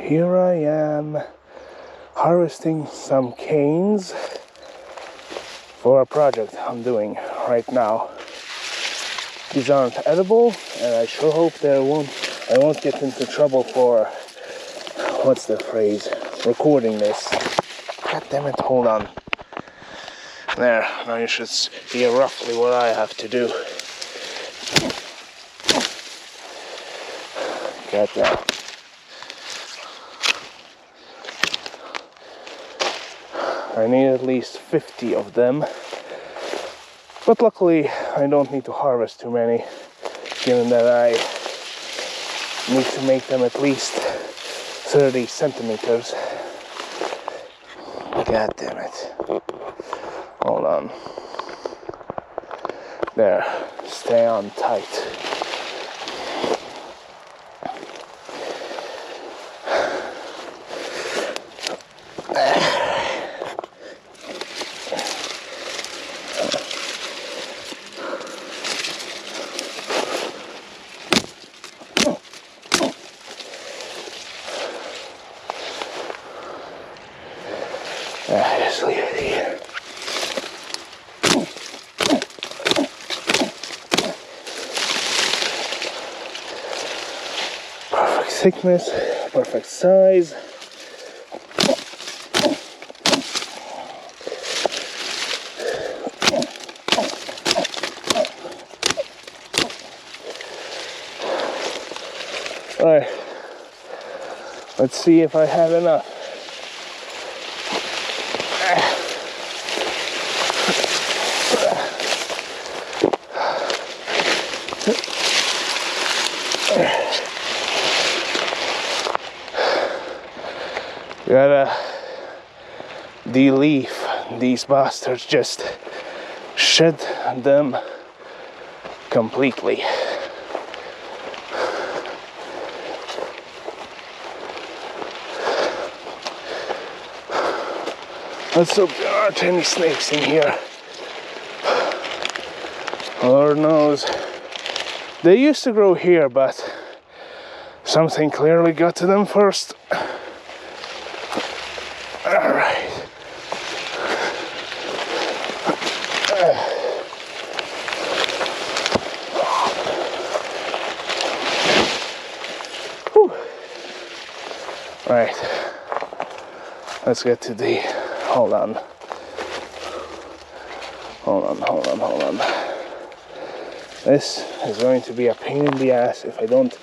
here I am harvesting some canes for a project I'm doing right now. These aren't edible, and I sure hope I won't get into trouble for, what's the phrase, recording this. God damn it, hold on. There, now you should hear roughly what I have to do. Got that. I need at least 50 of them. But luckily, I don't need to harvest too many, given that I need to make them at least 30 centimeters. God damn it. Hold on. There. Stay on tight. Just leave it here. Perfect thickness, perfect size. Alright, let's see if I have enough. Gotta de-leaf these bastards, just shed them completely. Let's hope there aren't any snakes in here. Lord knows. They used to grow here, but something clearly got to them first. Alright. Right. Let's get to the... Hold on. This is going to be a pain in the ass if I don't...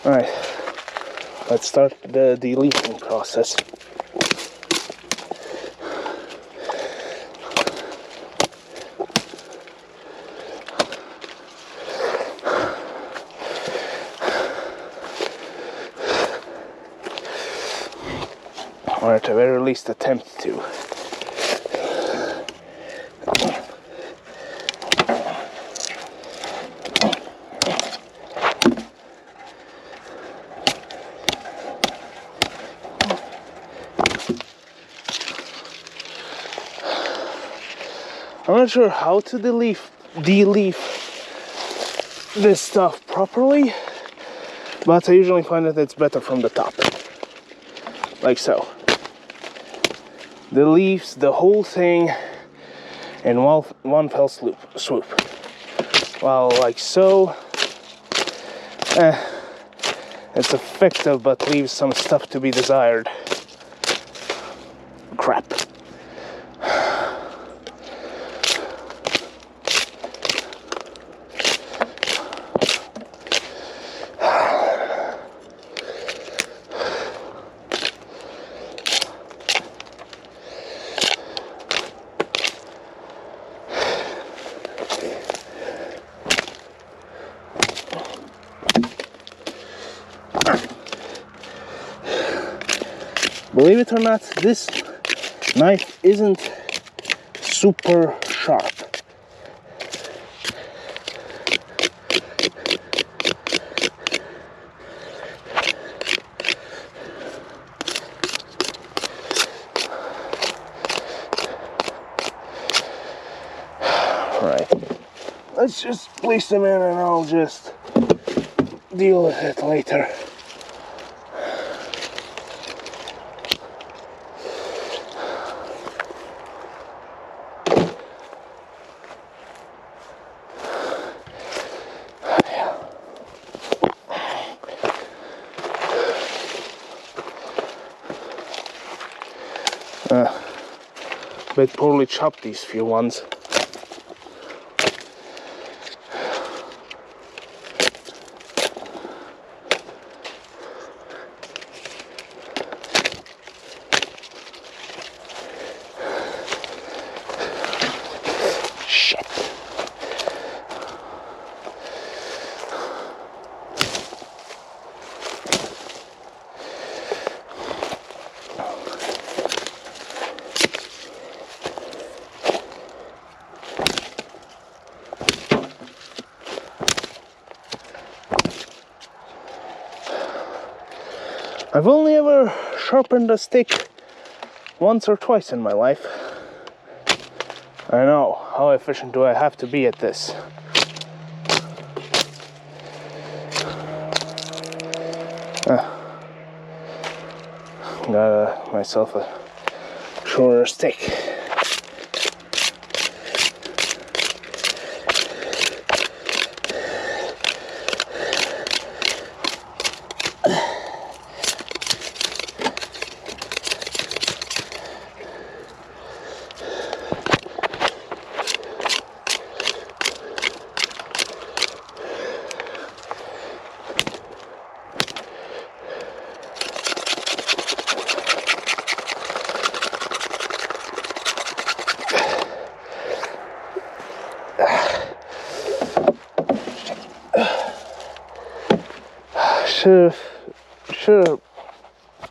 Alright, let's start the deleting process. Or at the very least attempt to. I'm not sure how to de-leaf this stuff properly, but I usually find that it's better from the top, like so. The leaves, the whole thing, in one fell swoop. Well, like so. It's effective, but leaves some stuff to be desired. Crap. Believe it or not, this knife isn't super sharp. Alright, let's just place them in and I'll just deal with it later. Bit poorly chopped, these few ones. Shit. I've only ever sharpened a stick once or twice in my life. I know, how efficient do I have to be at this? Got myself a shorter stick.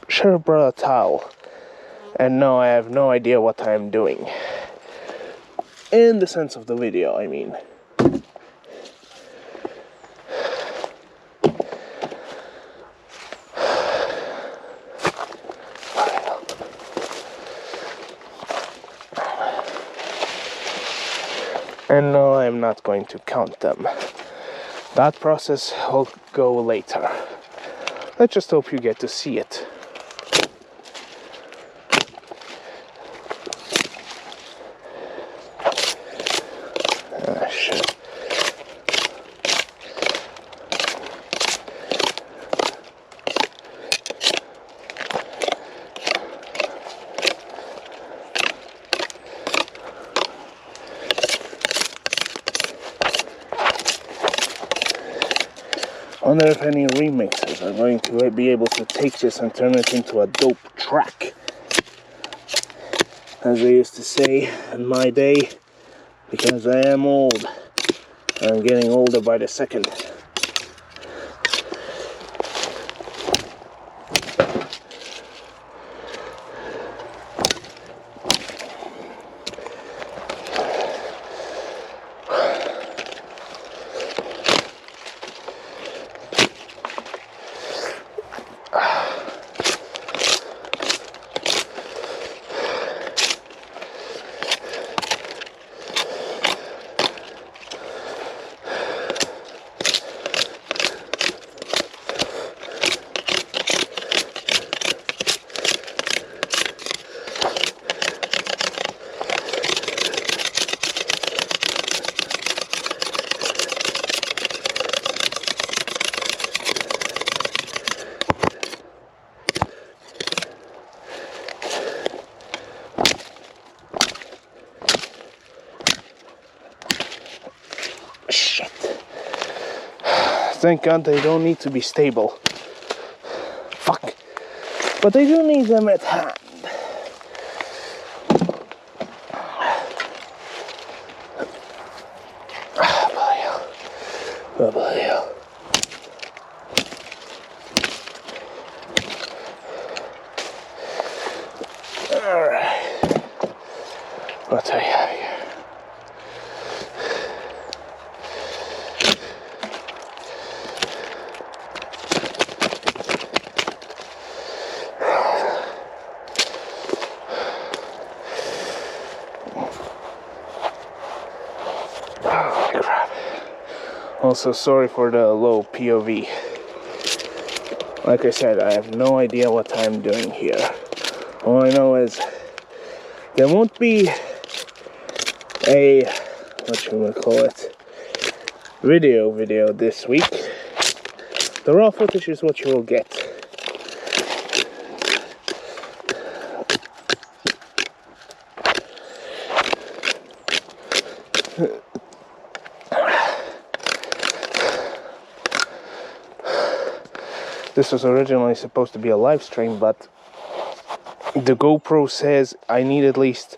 Should have brought a towel. And no, I have no idea what I'm doing. In the sense of the video, I mean. And no, I'm not going to count them. That process will go later. Let's just hope you get to see it. Shit. I wonder if any remixers are going to be able to take this and turn it into a dope track. As they used to say in my day, because I am old. I'm getting older by the second. Shit. Thank God they don't need to be stable. Fuck. But they do need them at hand. Oh, bloody hell. Alright. What I have here. Oh crap. Also sorry for the low POV. Like I said, I have no idea what I'm doing here. All I know is there won't be a, what you would call it, video this week. The raw footage is what you will get. This was originally supposed to be a live stream, but the GoPro says I need at least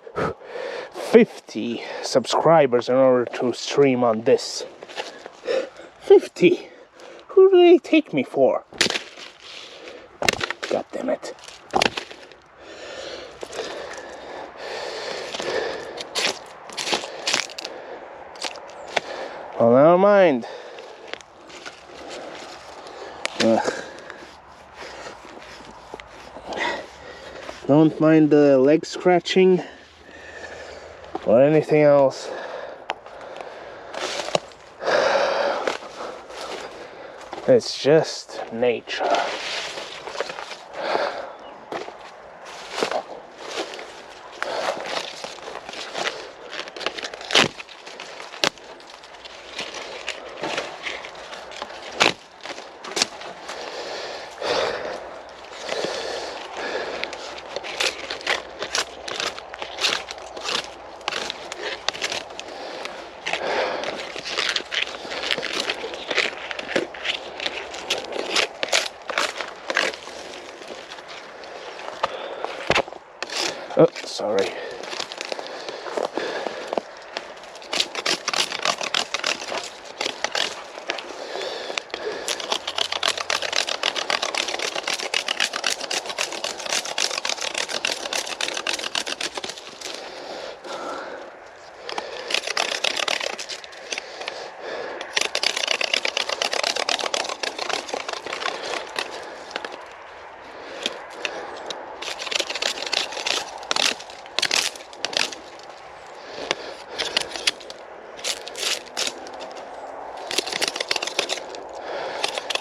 50 subscribers in order to stream on this. 50? Who do they take me for? God damn it. Well, never mind. Don't mind the leg scratching or anything else. It's just nature. Oh, sorry.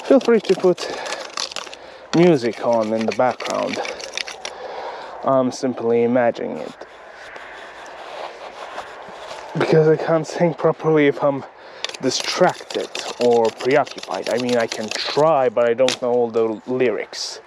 Feel free to put music on in the background. I'm simply imagining it. Because I can't sing properly if I'm distracted or preoccupied. I mean, I can try, but I don't know all the lyrics.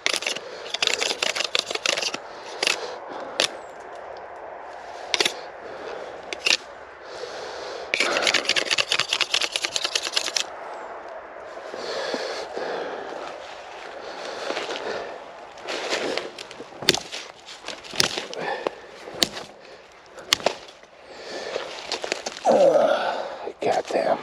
Goddamn.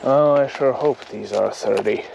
Oh, I sure hope these are 30.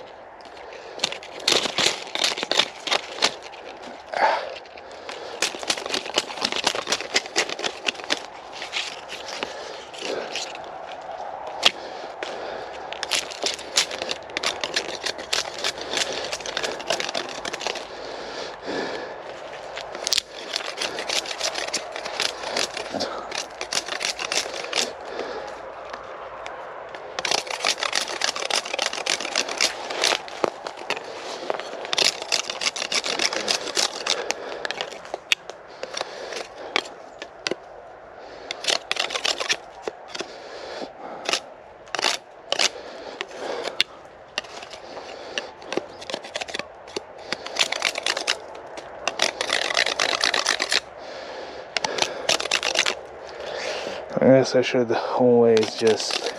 I guess I should always just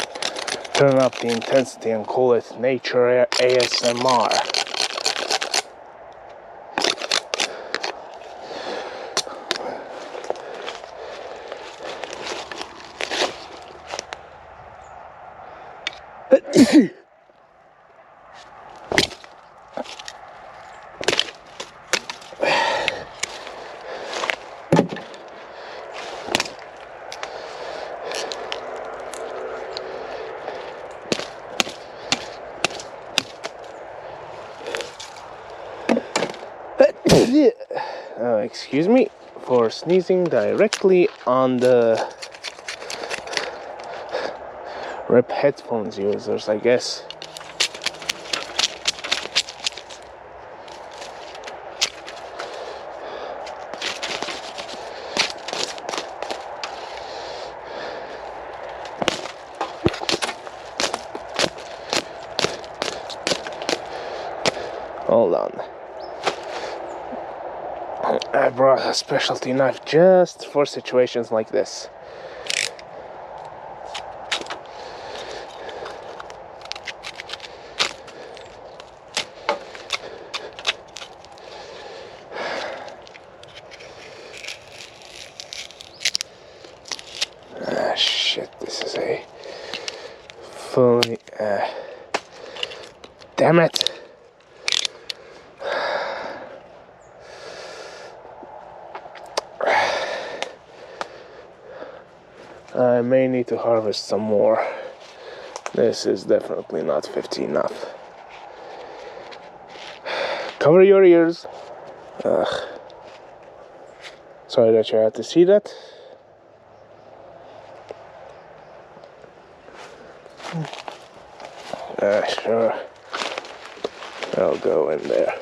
turn up the intensity and call it nature ASMR. Excuse me for sneezing directly on the RIP headphones users, I guess. Hold on. I brought a specialty knife just for situations like this. Ah, shit, this is a fully... damn it. I may need to harvest some more. This is definitely not 50 enough. Cover your ears. Ugh. Sorry that you had to see that. Sure. I'll go in there.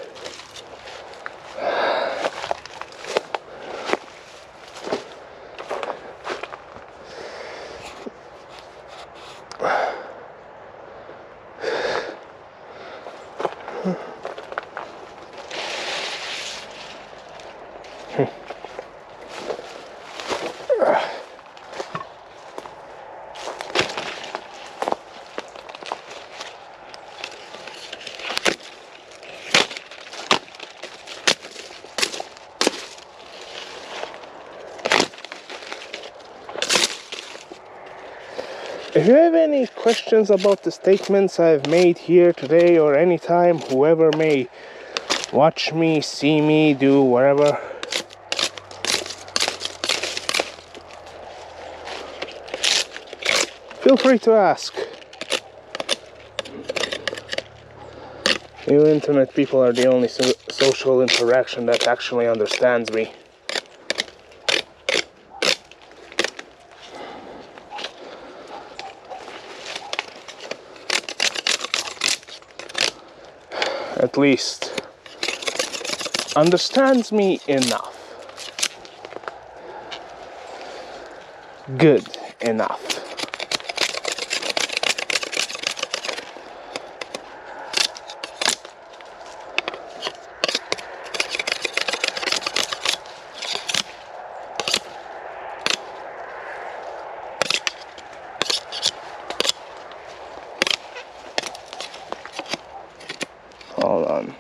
If you have any questions about the statements I've made here today or anytime, whoever may watch me, see me, do whatever, feel free to ask. You internet people are the only social interaction that actually understands me. At least understands me enough. Good enough. Hold on.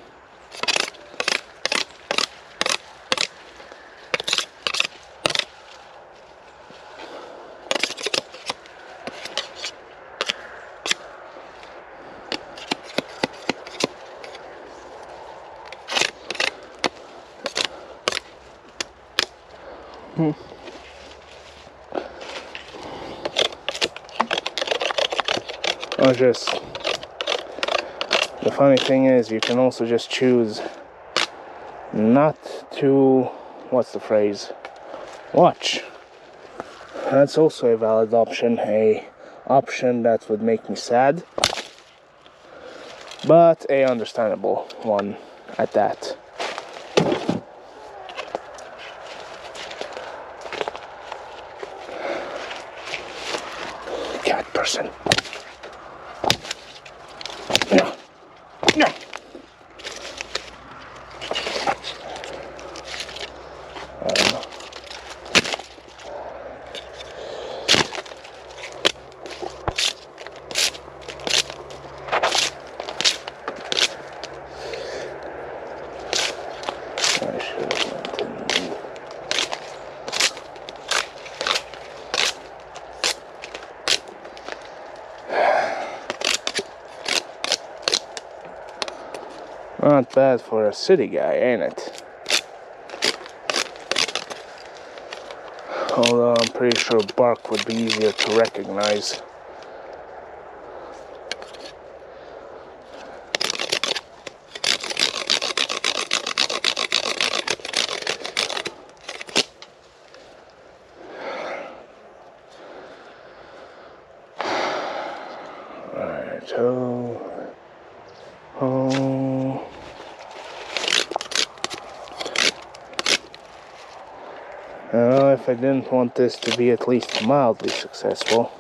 Or just, the funny thing is, you can also just choose not to, what's the phrase, watch. That's also a valid option, a option that would make me sad, but a understandable one at that. Cat person. No. No. Not bad for a city guy, ain't it? Although I'm pretty sure bark would be easier to recognize. Alright, so... Well, if I didn't want this to be at least mildly successful,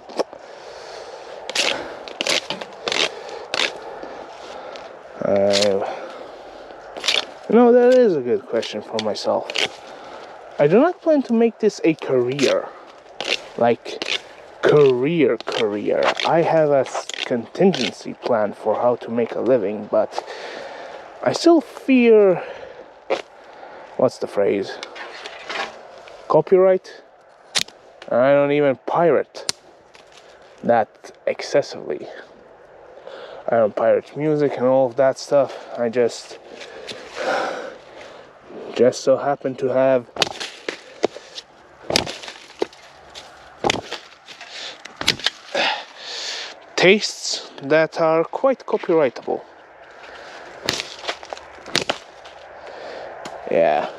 that is a good question for myself. I do not plan to make this a career. Like, career. I have a contingency plan for how to make a living, but I still fear... What's the phrase? Copyright? I don't even pirate that excessively. I don't pirate music and all of that stuff. I just so happen to have tastes that are quite copyrightable. Yeah.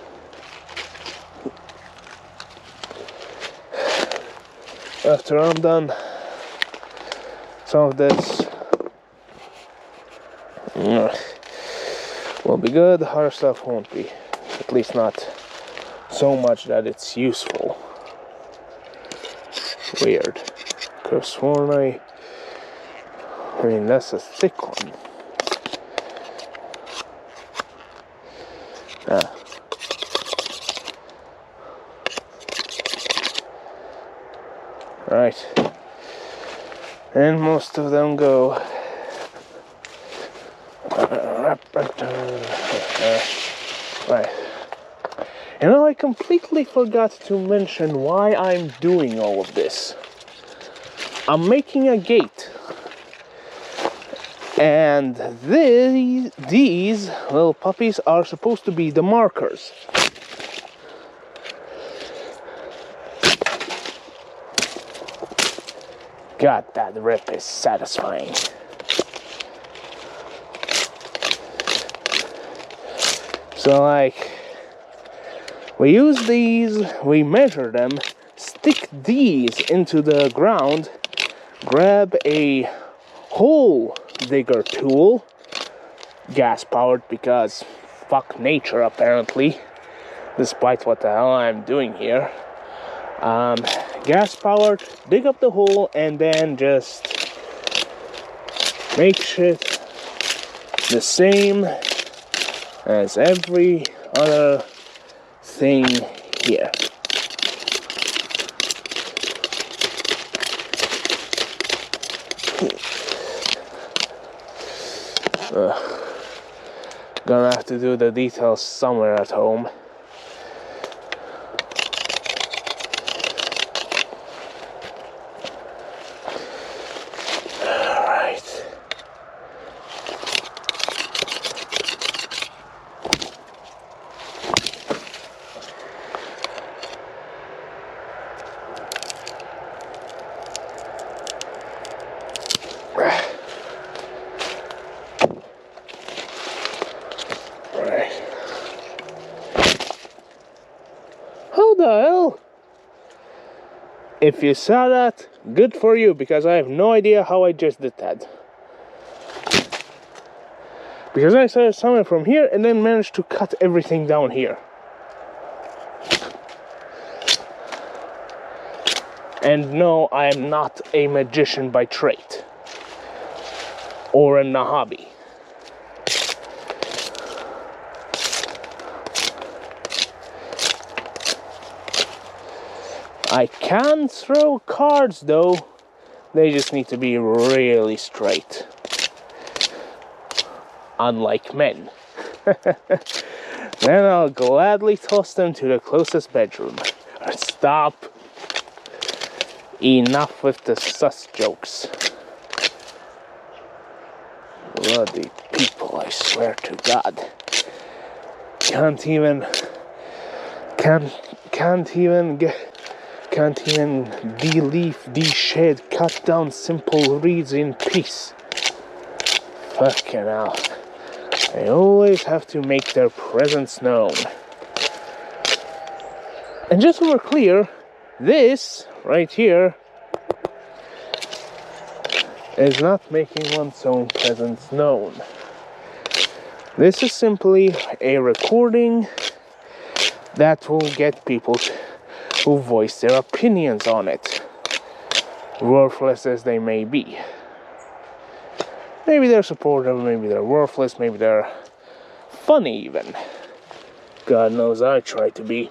After I'm done, some of this will be good, other stuff won't be. At least not so much that it's useful. Weird. Could've sworn I mean, that's a thick one. Ah. Right. And most of them go. Right. I completely forgot to mention why I'm doing all of this. I'm making a gate. And these little puppies are supposed to be the markers. God, that rip is satisfying. So, like, we use these, we measure them, stick these into the ground, grab a hole digger tool, gas powered because fuck nature apparently, despite what the hell I'm doing here. Gas powered, dig up the hole, and then just make shit the same as every other thing here. Gonna have to do the details somewhere at home. How the hell? If you saw that, good for you, because I have no idea how I just did that. Because I started somewhere from here and then managed to cut everything down here. And no, I am not a magician by trade. Or a hobby. I can throw cards though, they just need to be really straight. Unlike men. Then I'll gladly toss them to the closest bedroom. Stop. Enough with the sus jokes. Bloody people, I swear to God. Can't even de-leaf, de-shed, cut down simple reeds in peace. Fucking hell. They always have to make their presence known. And just so we're clear, this right here is not making one's own presence known. This is simply a recording that will get people who voice their opinions on it, worthless as they may be. Maybe they're supportive, maybe they're worthless, maybe they're funny even. God knows I try to be.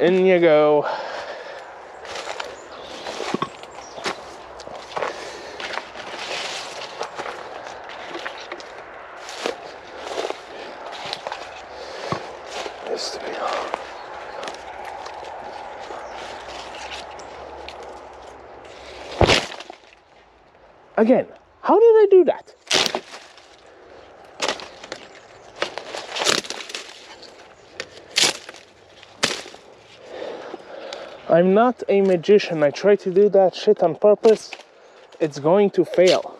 In you go. Again, how did I do that? I'm not a magician. I try to do that shit on purpose. It's going to fail.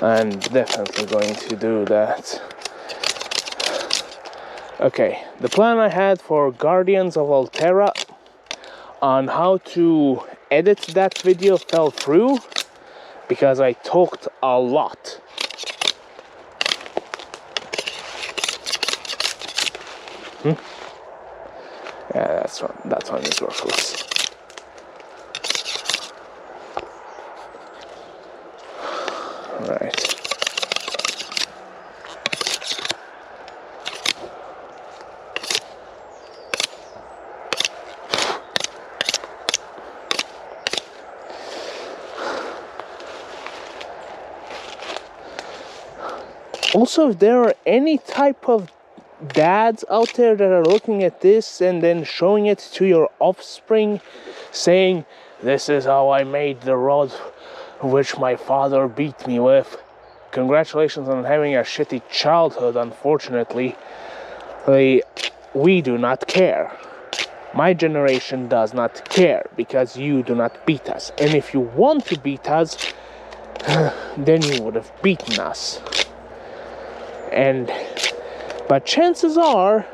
I'm definitely going to do that. Okay, the plan I had for Guardians of Altera on how to edit that video fell through because I talked a lot. Yeah, that one is worthless. Alright. Also, if there are any type of dads out there that are looking at this and then showing it to your offspring, saying, "This is how I made the rod which my father beat me with," congratulations on having a shitty childhood, unfortunately. We do not care. My generation does not care because you do not beat us. And if you want to beat us, then you would have beaten us. But chances are,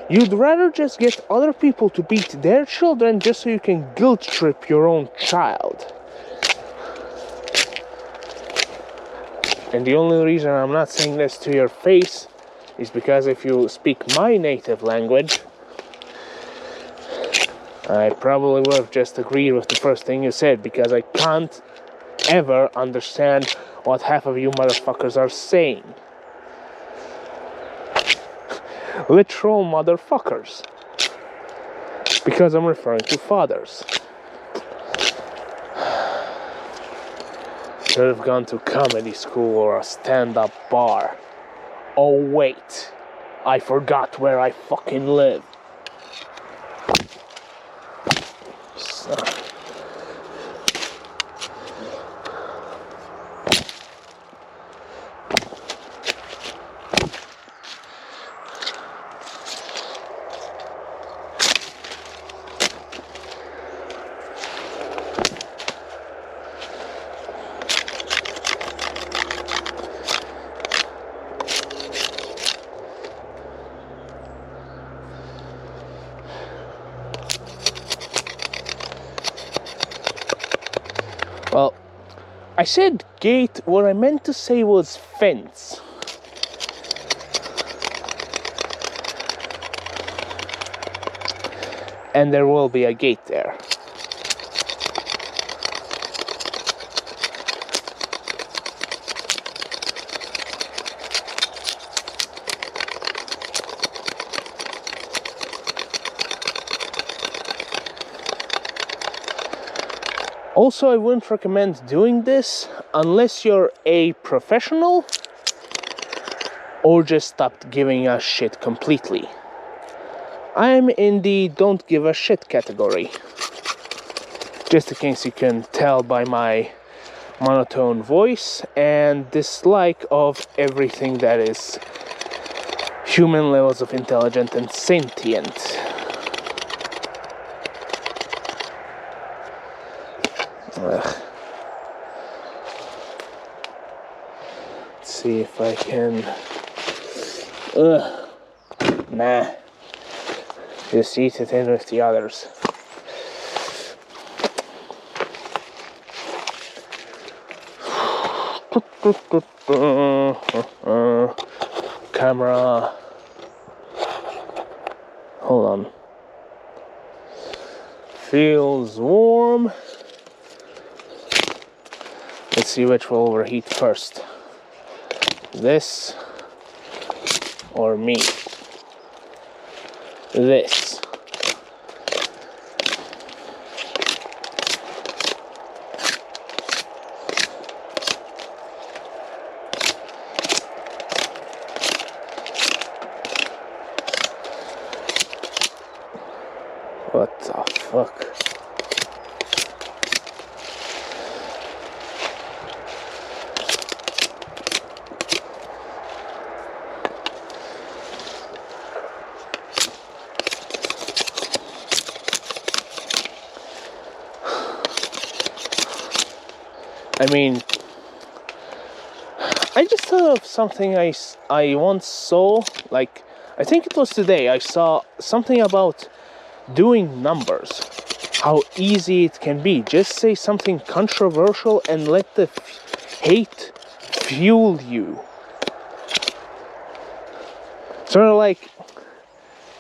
you'd rather just get other people to beat their children just so you can guilt trip your own child. And the only reason I'm not saying this to your face is because if you speak my native language, I probably would have just agreed with the first thing you said, because I can't ever understand what half of you motherfuckers are saying. Literal motherfuckers. Because I'm referring to fathers. Should have gone to comedy school or a stand-up bar. Oh wait, I forgot where I fucking live. Well, I said gate, what I meant to say was fence. and there will be a gate there. Also, I wouldn't recommend doing this unless you're a professional or just stopped giving a shit completely. I'm in the don't give a shit category. Just in case you can tell by my monotone voice and dislike of everything that is human levels of intelligence and sentient. Ugh. Let's see if I can... Nah. Just eat it in with the others. Camera. Hold on. Feels warm. Let's see which will overheat first. This or me. This. What the fuck? I mean, I just thought of something I once saw, like, I think it was today, I saw something about doing numbers, how easy it can be. Just say something controversial and let the hate fuel you. Sort of like,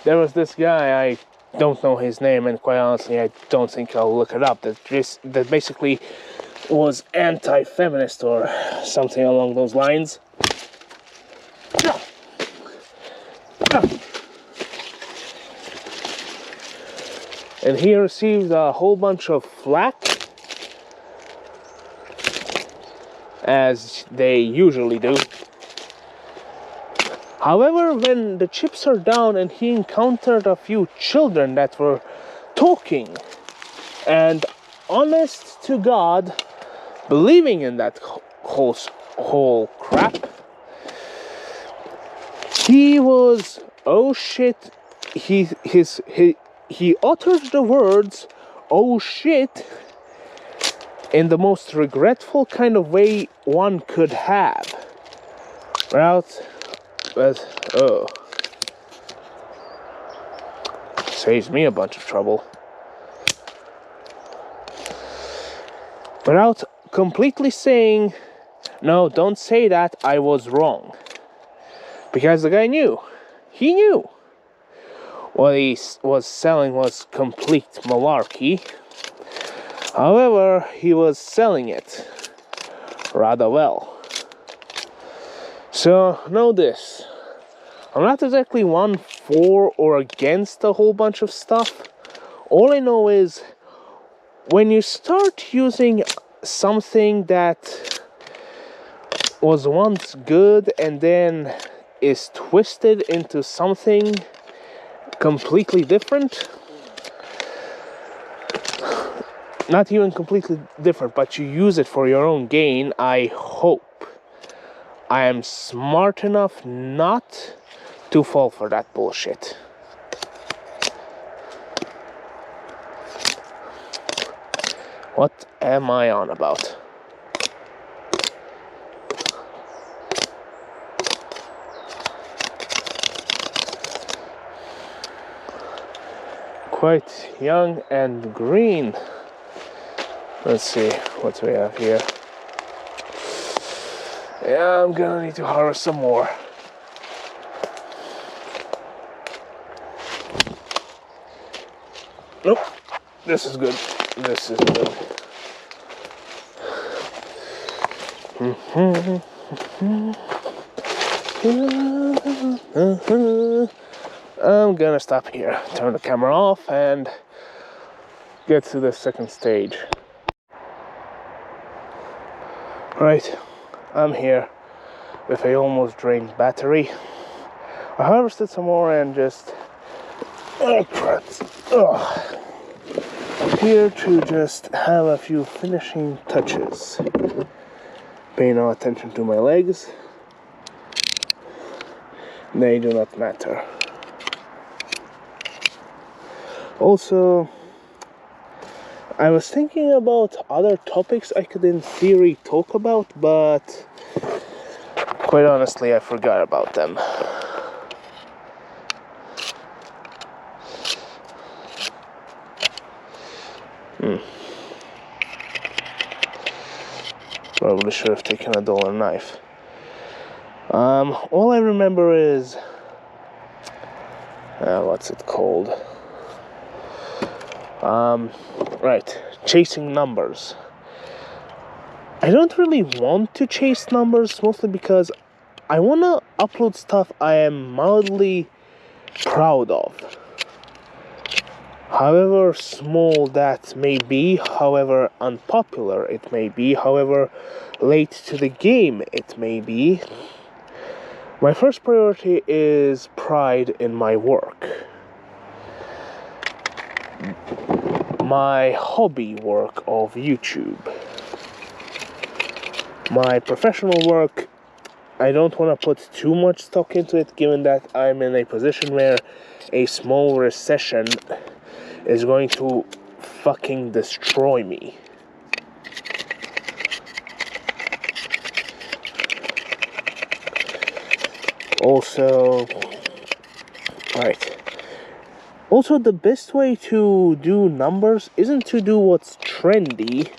there was this guy, I don't know his name, and quite honestly, I don't think I'll look it up, that basically was anti-feminist or something along those lines. And he received a whole bunch of flack, as they usually do. However, when the chips are down and he encountered a few children that were talking and honest to God, believing in that whole crap, he was, oh shit, he uttered the words, oh shit, in the most regretful kind of way one could have. Saves me a bunch of trouble. Without completely saying, no, don't say that, I was wrong. Because the guy knew. He knew. What he was selling was complete malarkey. However, he was selling it rather well. So, know this. I'm not exactly one for or against a whole bunch of stuff. All I know is, when you start using something that was once good and then is twisted into something completely different, not even completely different, but you use it for your own gain, I hope I am smart enough not to fall for that bullshit. What am I on about? Quite young and green. Let's see what we have here. Yeah, I'm gonna need to harvest some more. Nope. This is good. This is good. I'm gonna stop here, turn the camera off, and get to the second stage. Right, I'm here with a almost drained battery. I harvested some more and just here to just have a few finishing touches. Pay no attention to my legs. They do not matter. Also, I was thinking about other topics I could in theory talk about, but quite honestly I forgot about them. Probably should have taken a dollar knife. All I remember is what's it called? Right, chasing numbers. I don't really want to chase numbers, mostly because I want to upload stuff I am mildly proud of. However small that may be, however unpopular it may be, however late to the game it may be, my first priority is pride in my work. My hobby work of YouTube. My professional work, I don't want to put too much stock into it, given that I'm in a position where a small recession is going to fucking destroy me. Also, right. Also, the best way to do numbers isn't to do what's trendy,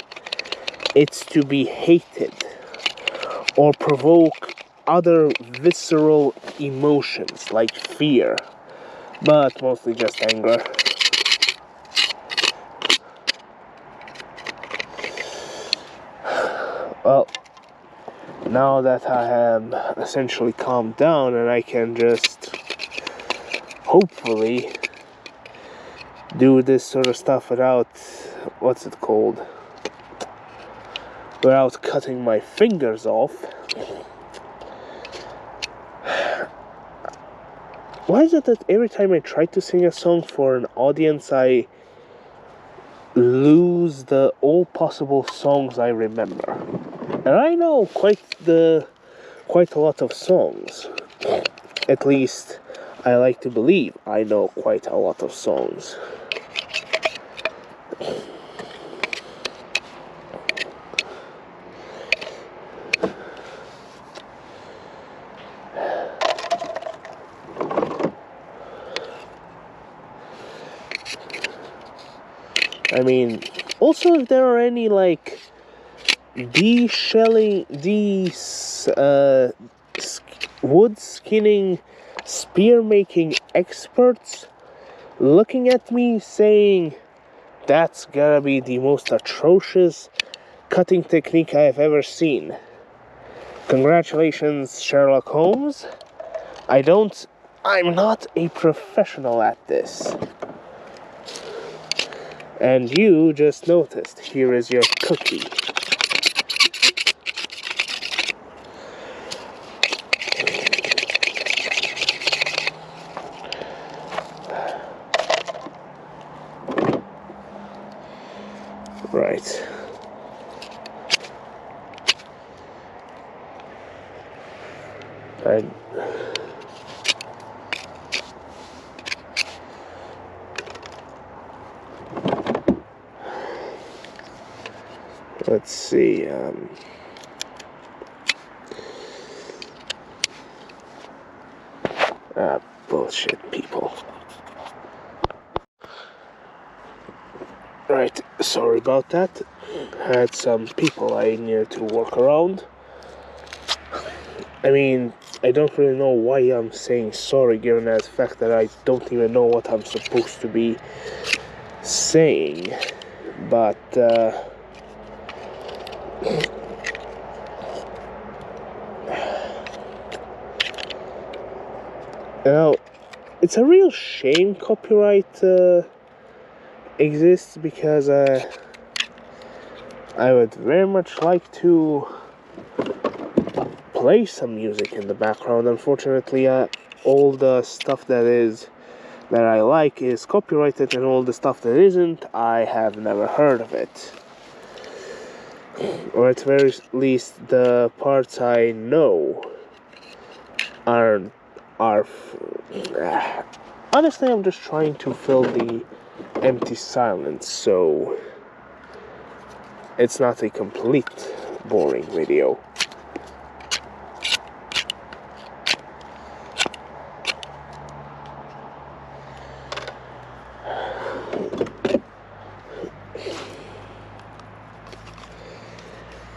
it's to be hated or provoke other visceral emotions like fear, but mostly just anger. Well, now that I am essentially calmed down and I can just hopefully do this sort of stuff without, what's it called, without cutting my fingers off. Why is it that every time I try to sing a song for an audience, I lose all possible songs I remember? And I know quite a lot of songs. At least I like to believe I know quite a lot of songs. I mean, also if there are any like wood skinning, spear making experts looking at me saying that's gotta be the most atrocious cutting technique I have ever seen. Congratulations, Sherlock Holmes. I'm not a professional at this. And you just noticed. Here is your cookie. Right. Let's see, bullshit people. Right, sorry about that. Had some people I needed to work around. I mean, I don't really know why I'm saying sorry, given the fact that I don't even know what I'm supposed to be saying, but you know, it's a real shame copyright exists, because I would very much like to play some music in the background. Unfortunately, all the stuff that I like is copyrighted, and all the stuff that isn't, I have never heard of it. Or at very least, the parts I know are honestly, I'm just trying to fill the empty silence, so it's not a complete boring video.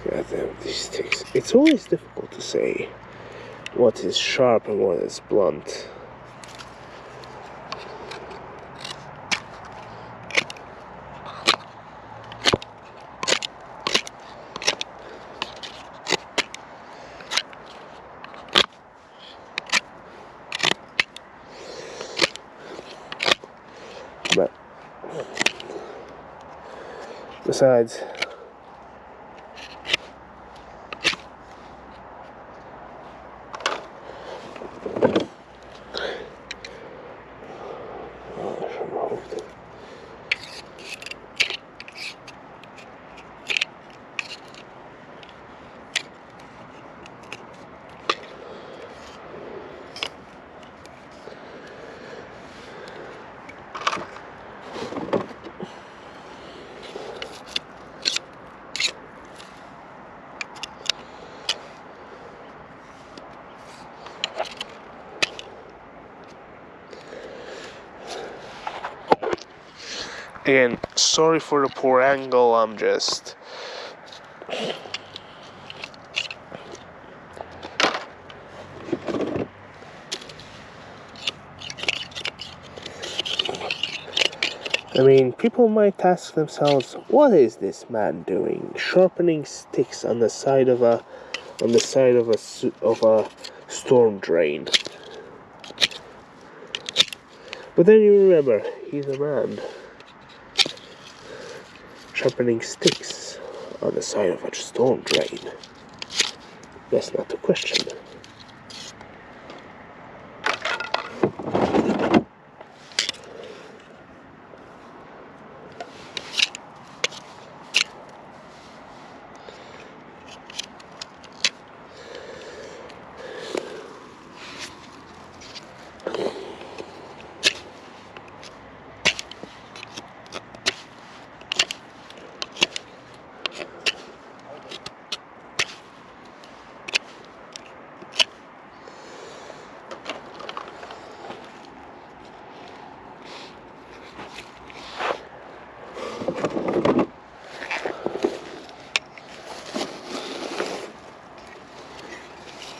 Goddamn, these sticks. It's always difficult to say what is sharp and what is blunt. But besides, again, sorry for the poor angle, I'm just... I mean, people might ask themselves, what is this man doing? Sharpening sticks on the side of a storm drain. But then you remember, he's a man sharpening sticks on the side of a storm drain. That's not the question.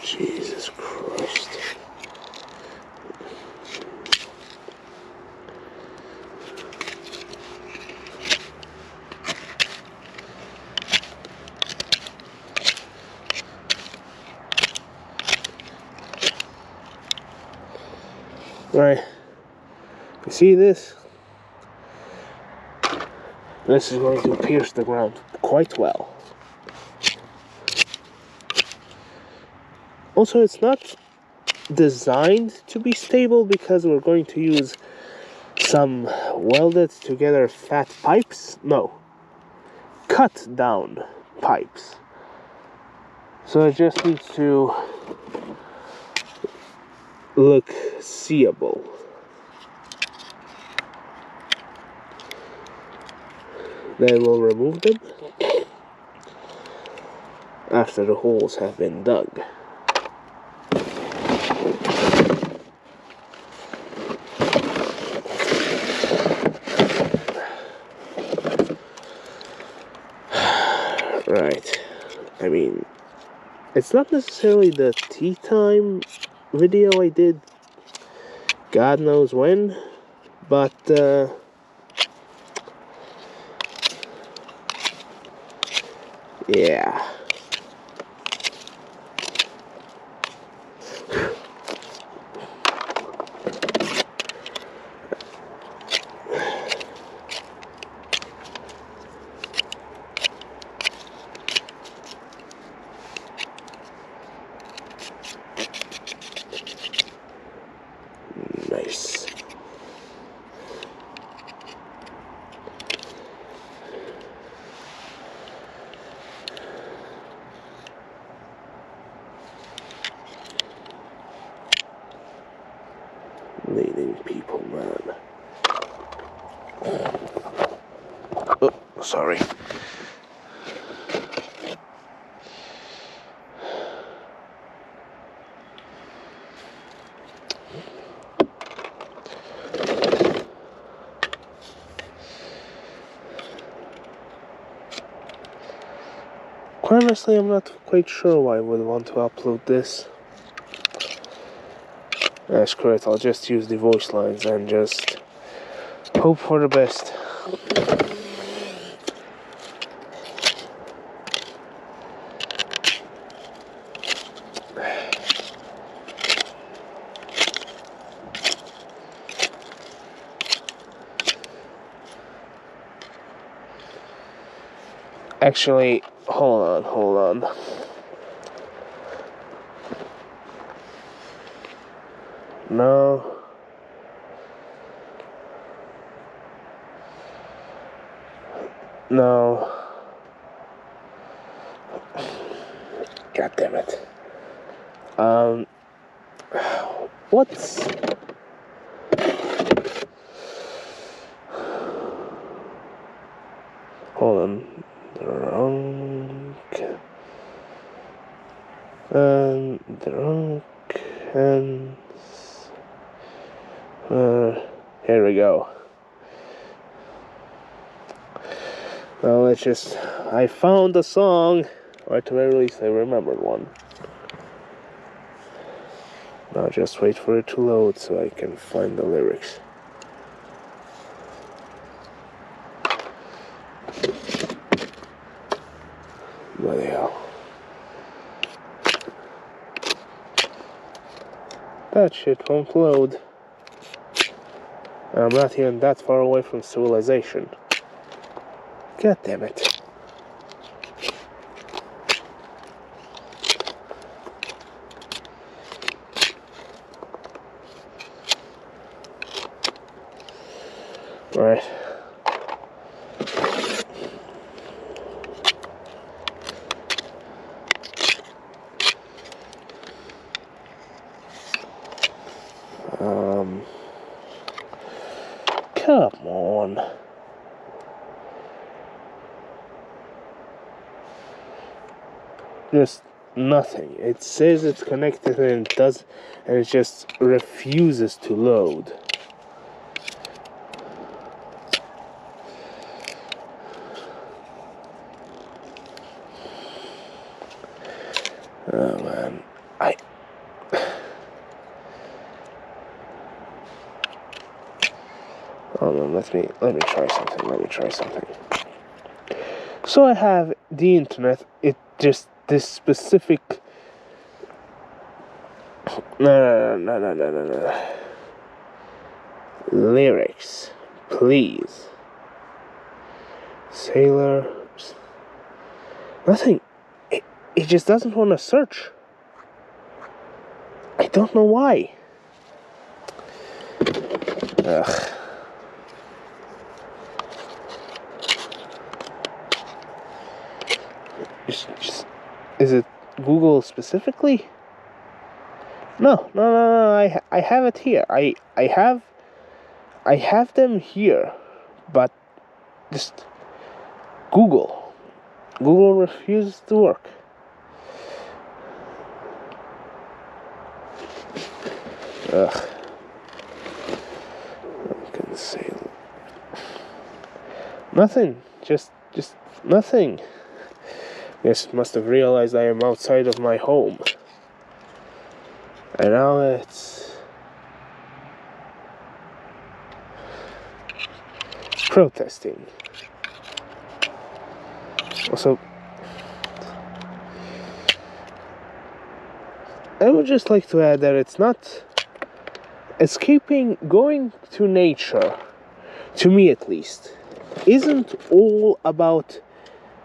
Jesus Christ. Right. You see this? This is going to pierce the ground quite well. Also, it's not designed to be stable, because we're going to use some welded together fat pipes. No, cut down pipes. So it just needs to look seeable. Then we'll remove them after the holes have been dug. Right, I mean, it's not necessarily the tea time video I did God knows when, but Yeah. Nice. Leading people, man. Oh, sorry. Quite honestly, I'm not quite sure why I would want to upload this. That's correct, I'll just use the voice lines and just hope for the best. Actually, hold on. No. No. God damn it. What's... Hold on. Here we go. Well, let's just... I found a song, or at the very least I remembered one. Now just wait for it to load so I can find the lyrics. Bloody hell. That shit won't load. I'm not even that far away from civilization. God damn it. Right. Come on. Just nothing. It says it's connected and it does, and it just refuses to load. Oh man, oh no, let me try something. So I have the internet. It just this specific. No. Lyrics, please. Sailors. Nothing. It just doesn't want to search. I don't know why. Ugh. Just, is it Google specifically? No. I have it here. I have them here, but just Google refuses to work. Ugh. I can say nothing. Just nothing. Guess must have realized I am outside of my home. And now it's protesting. Also, I would just like to add that it's not going to nature, to me at least, isn't all about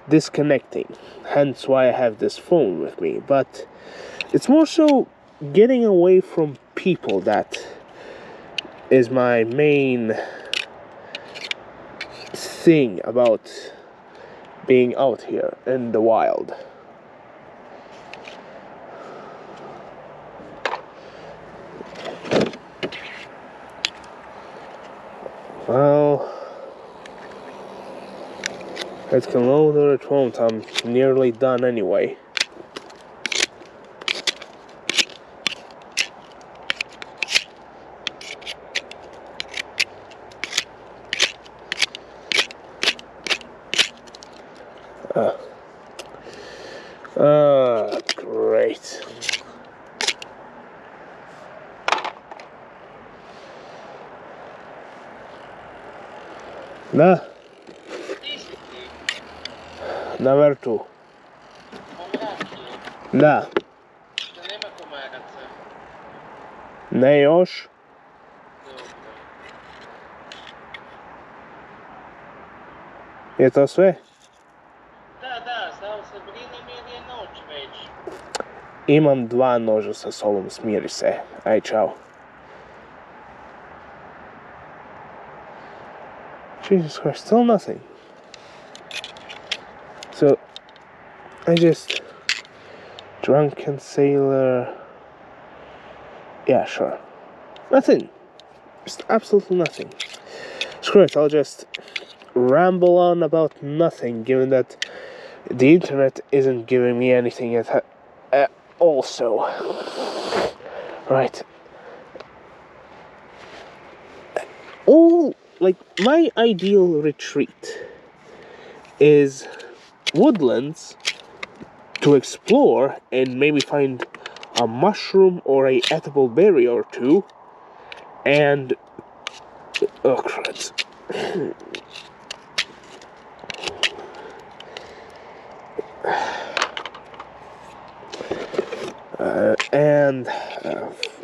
disconnecting, hence why I have this phone with me, but it's more so getting away from people. That is my main thing about being out here in the wild. Well, it can load or it won't. I'm nearly done anyway. Great. Da. Na vrtu. Da. Ne još. Je to sve? Da, samo se brinem jer je noć već. Imam 2 noža sa sobom, smiri se. Aj, čao. Jesus Christ, still nothing. So, I just... Drunken sailor... Yeah, sure. Nothing. Just absolutely nothing. Screw it, I'll just ramble on about nothing, given that the internet isn't giving me anything also. Right. My ideal retreat is woodlands to explore and maybe find a mushroom or a edible berry or two, and oh crud.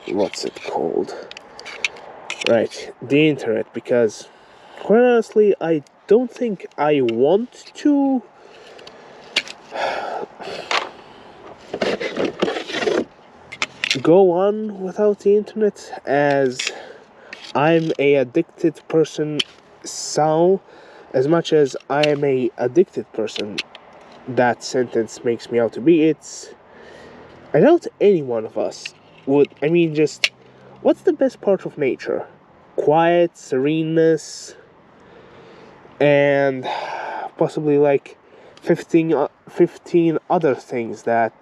What's it called? Right, the internet, because quite honestly, I don't think I want to go on without the internet, as I'm a addicted person. So, as much as I am a addicted person, that sentence makes me out to be. I doubt any one of us would. I mean, just, what's the best part of nature? Quiet, sereneness, and possibly like 15 other things that,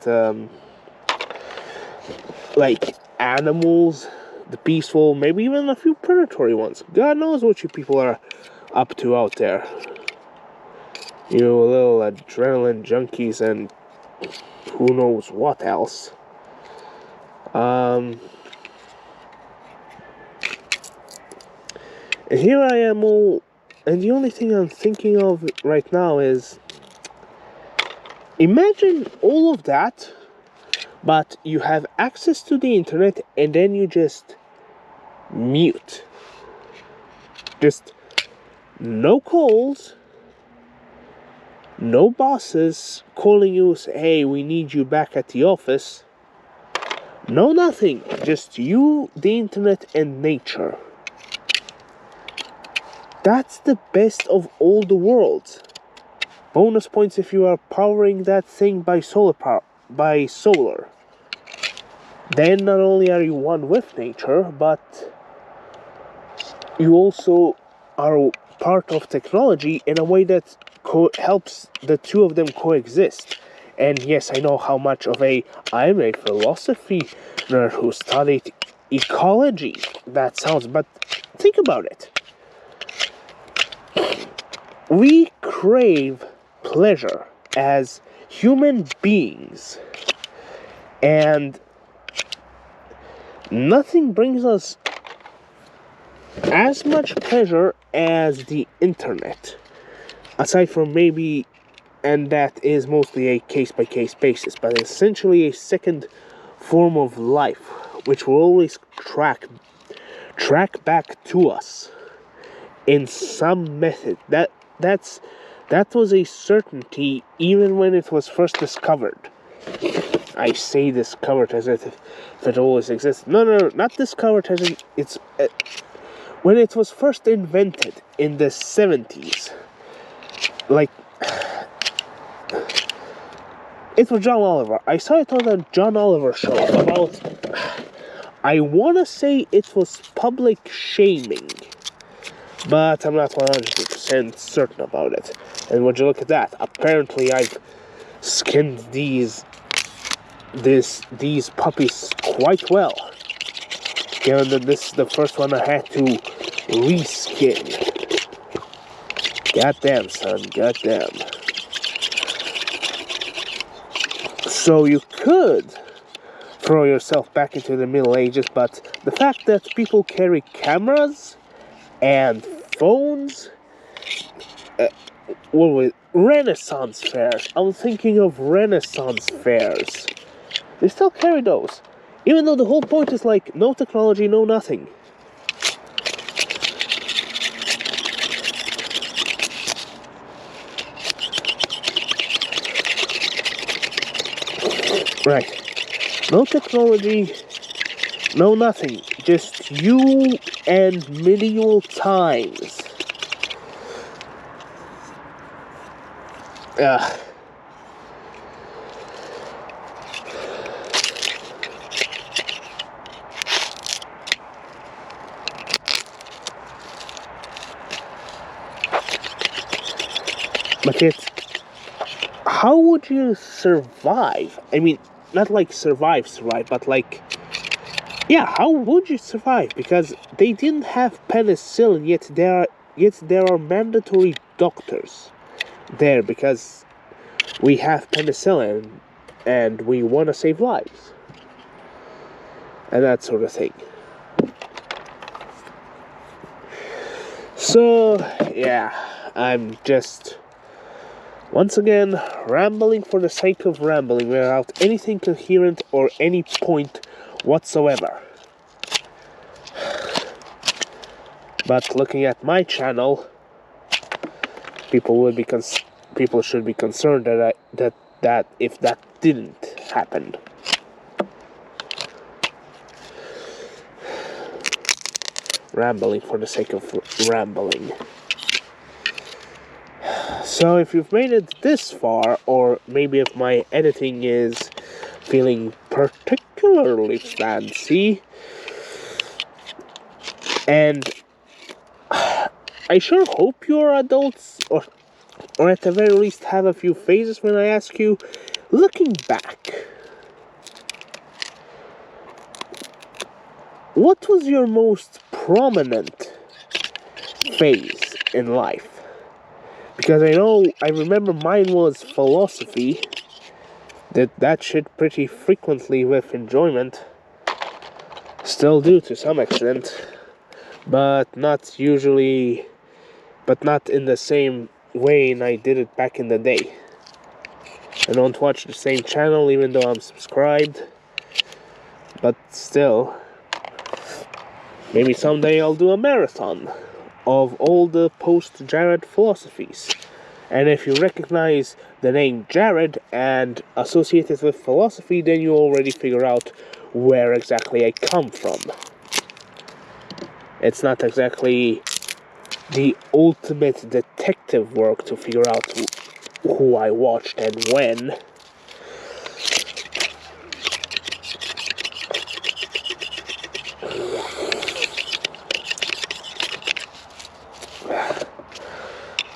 like animals, the peaceful, maybe even a few predatory ones. God knows what you people are up to out there. You little adrenaline junkies and who knows what else. And here I am all, and the only thing I'm thinking of right now is, imagine all of that, but you have access to the internet and then you just mute. Just no calls, no bosses calling you, say, hey, we need you back at the office. No nothing, just you, the internet, and nature. That's the best of all the worlds. Bonus points if you are powering that thing by solar. Then not only are you one with nature, but you also are part of technology in a way that helps the two of them coexist. And yes, I know how much of I'm a philosophy nerd who studied ecology that sounds, but think about it. We crave pleasure as human beings, and nothing brings us as much pleasure as the internet, aside from maybe, and that is mostly a case-by-case basis, but essentially a second form of life, which will always track back to us in some method. That was a certainty even when it was first discovered. I say discovered as if it always exists. No, not discovered as in it's when it was first invented in the 70s. Like, it was John Oliver. I saw it on a John Oliver show about, I want to say it was public shaming, but I'm not 100% certain about it. And would you look at that? Apparently I've skinned these puppies quite well, given that this is the first one I had to reskin. Goddamn, son, goddamn. So you could throw yourself back into the Middle Ages, but the fact that people carry cameras and phones, Renaissance fairs. I'm thinking of Renaissance fairs. They still carry those, even though the whole point is like no technology, no nothing. Right. No technology, no nothing. Just you and medieval times. But yet, how would you survive? I mean, not like survive, but like, yeah, how would you survive? Because they didn't have penicillin, yet there are mandatory doctors there because we have penicillin and we want to save lives and that sort of thing. So yeah, I'm just once again rambling for the sake of rambling without anything coherent or any point whatsoever. But looking at my channel, people should be concerned that if that didn't happen. Rambling for the sake of rambling. So if you've made it this far, or maybe if my editing is feeling particularly fancy, and I sure hope you're adults, or at the very least have a few phases when I ask you, looking back, what was your most prominent phase in life? Because I remember mine was philosophy. That shit pretty frequently with enjoyment. Still do to some extent. But not usually, but not in the same way I did it back in the day. I don't watch the same channel even though I'm subscribed. But still, maybe someday I'll do a marathon of all the post-Jared philosophies. And if you recognize the name Jared and associate it with philosophy, then you already figure out where exactly I come from. It's not exactly the ultimate detective work to figure out who I watched and when.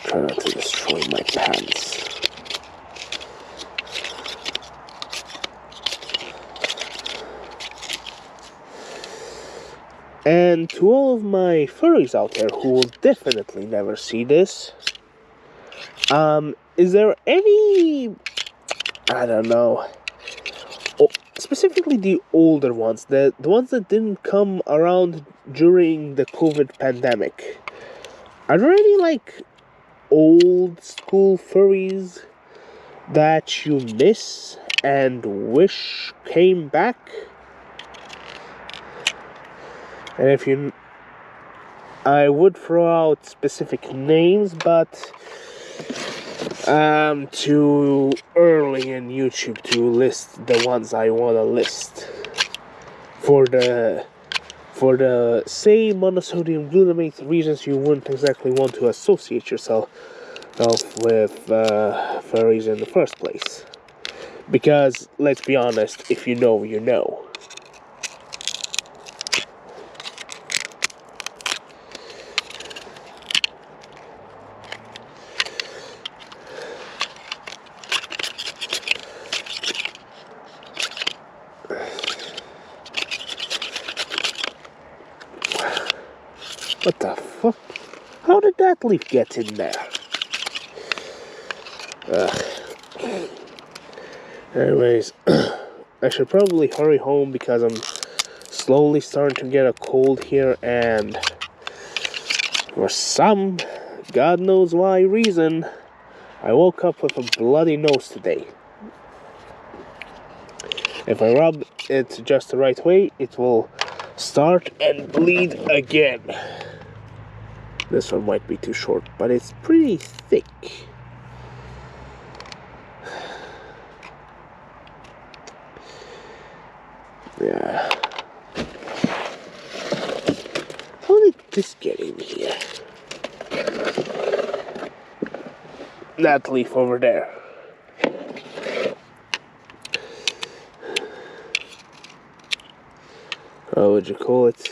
Try not to destroy my pants. And to all of my furries out there who will definitely never see this, is there any, I don't know, specifically the older ones, the ones that didn't come around during the COVID pandemic, are there any, like, old school furries that you miss and Wish came back. And if you... I would throw out specific names, but... too early in YouTube to list the ones I want to list. For the same monosodium glutamate reasons you wouldn't exactly want to associate yourself with furries in the first place. Because, let's be honest, if you know, you know. What the fuck? How did that leaf get in there? Anyways, I should probably hurry home because I'm slowly starting to get a cold here, and for some God knows why reason, I woke up with a bloody nose today. If I rub it just the right way, it will start and bleed again. This one might be too short, but it's pretty thick. Yeah. How did this get in here? That leaf over there. How would you call it?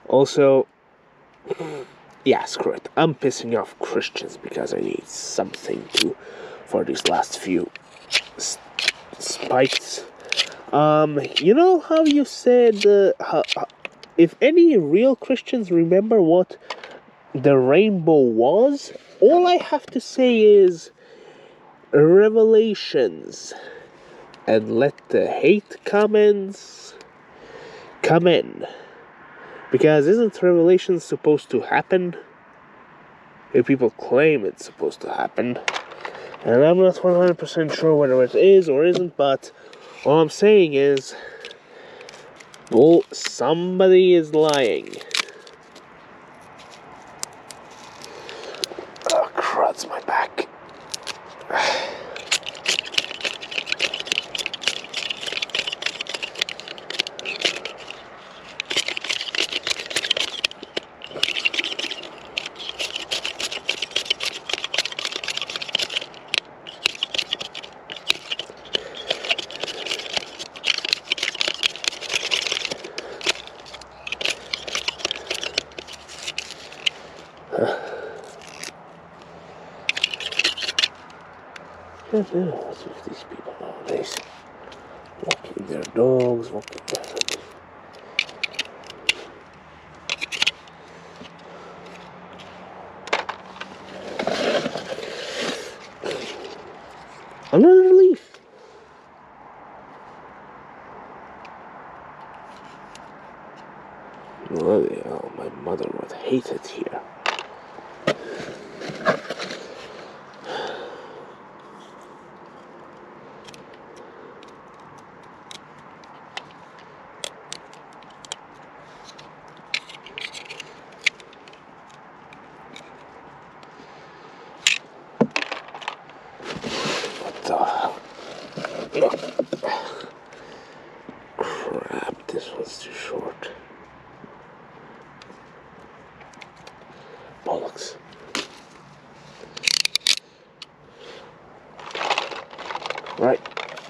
Also, yeah, screw it. I'm pissing off Christians because I need something to for these last few spikes. You know how you said if any real Christians remember what the rainbow was, all I have to say is Revelations, and let the hate comments come in. Because isn't Revelation supposed to happen? If people claim it's supposed to happen. And I'm not 100% sure whether it is or isn't, but all I'm saying is, well, somebody is lying. Oh, cruds, my back. What's with these people nowadays? Walking their dogs, walking their... Another leaf! Bloody hell, my mother would hate it here. Crap, this one's too short. Bollocks. Right,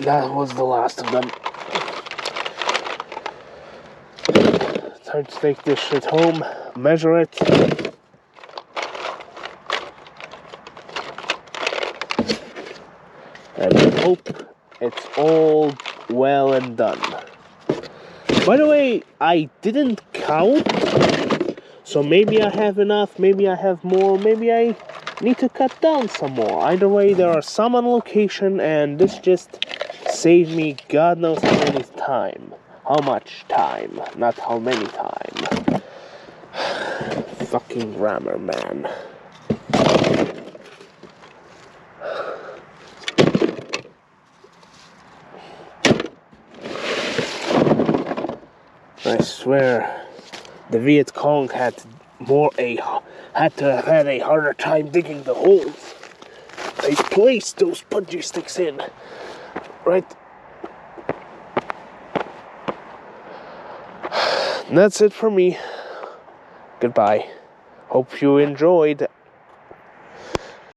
that was the last of them. Time to take this shit home, measure it. And hope it's all well and done. By the way, I didn't count, so maybe I have enough, maybe I have more, maybe I need to cut down some more. Either way, there are some on location, and this just saved me God knows how many time. How much time, not how many time. fucking rammer, man. I swear, the Viet Cong had to have had a harder time digging the holes. They placed those punji sticks in, right? And that's it for me. Goodbye. Hope you enjoyed.